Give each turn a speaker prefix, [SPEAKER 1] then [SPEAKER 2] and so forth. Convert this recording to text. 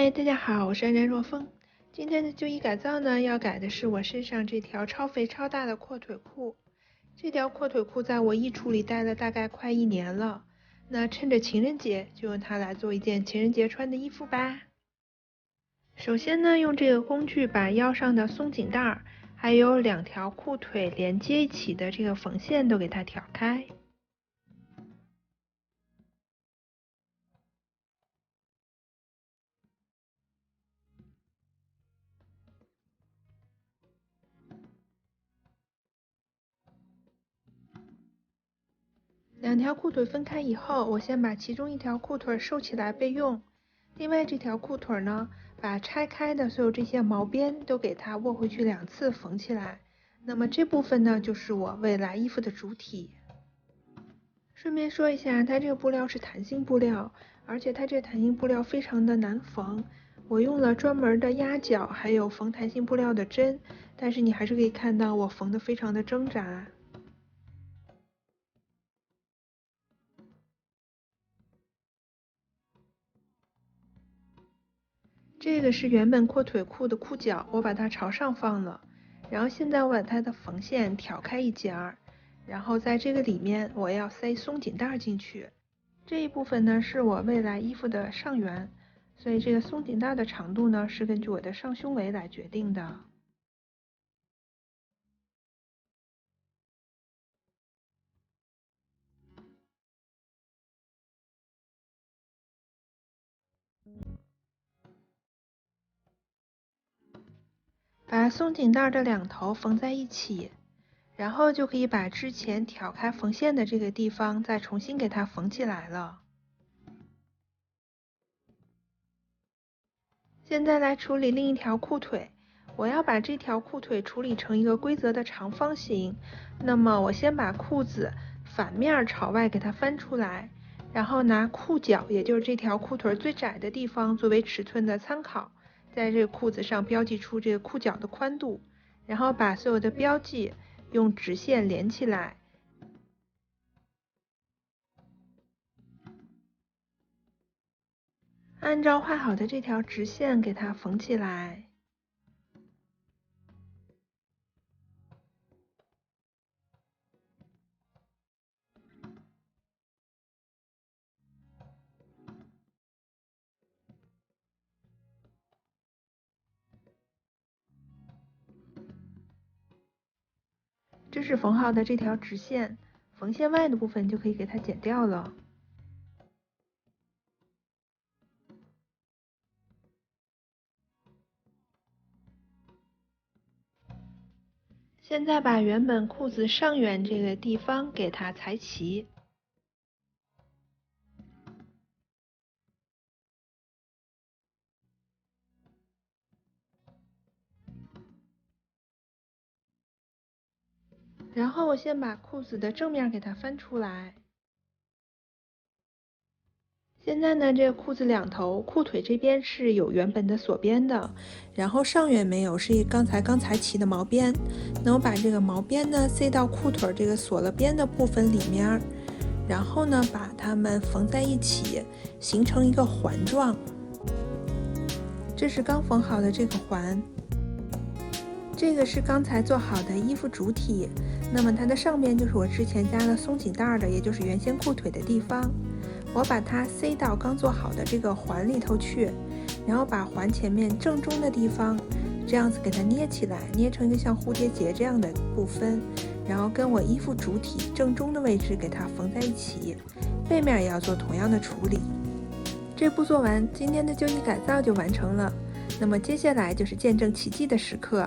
[SPEAKER 1] 嗨，大家好，我是安然若风。今天的旧衣改造呢，要改的是我身上这条超肥超大的阔腿裤。这条阔腿裤在我衣橱里待了大概快1年了。那趁着情人节，就用它来做一件情人节穿的衣服吧。首先呢，用这个工具把腰上的松紧带，还有2条裤腿连接一起的这个缝线都给它挑开。2条裤腿分开以后，我先把其中1条裤腿收起来备用。另外这条裤腿呢，把拆开的所有这些毛边都给它握回去2次缝起来。那么这部分呢，就是我未来衣服的主体。顺便说一下，它这个布料是弹性布料，而且它这个弹性布料非常的难缝。我用了专门的压脚，还有缝弹性布料的针，但是你还是可以看到我缝的非常的挣扎。这个是原本阔腿裤的裤脚，我把它朝上放了，然后现在我把它的缝线挑开一截儿，然后在这个里面我要塞松紧带进去。这一部分呢是我未来衣服的上缘，所以这个松紧带的长度呢是根据我的上胸围来决定的。把松紧带的2头缝在一起，然后就可以把之前挑开缝线的这个地方再重新给它缝起来了。现在来处理另一条裤腿，我要把这条裤腿处理成一个规则的长方形。那么我先把裤子反面朝外给它翻出来，然后拿裤脚，也就是这条裤腿最窄的地方作为尺寸的参考，在这个裤子上标记出这个裤脚的宽度，然后把所有的标记用直线连起来。按照画好的这条直线给它缝起来。这是缝好的这条直线，缝线外的部分就可以给它剪掉了。现在把原本裤子上缘这个地方给它裁齐。然后我先把裤子的正面给它翻出来。现在呢，这个裤子2头，裤腿这边是有原本的锁边的，然后上缘没有，是刚裁齐的毛边。那我把这个毛边呢塞到裤腿这个锁了边的部分里面，然后呢把它们缝在一起，形成一个环状。这是刚缝好的这个环，这个是刚才做好的衣服主体。那么它的上边就是我之前加了松紧带的，也就是原先裤腿的地方。我把它塞到刚做好的这个环里头去，然后把环前面正中的地方这样子给它捏起来，捏成一个像蝴蝶结这样的部分，然后跟我衣服主体正中的位置给它缝在一起。背面也要做同样的处理。这步做完，今天的旧衣改造就完成了。那么接下来就是见证奇迹的时刻。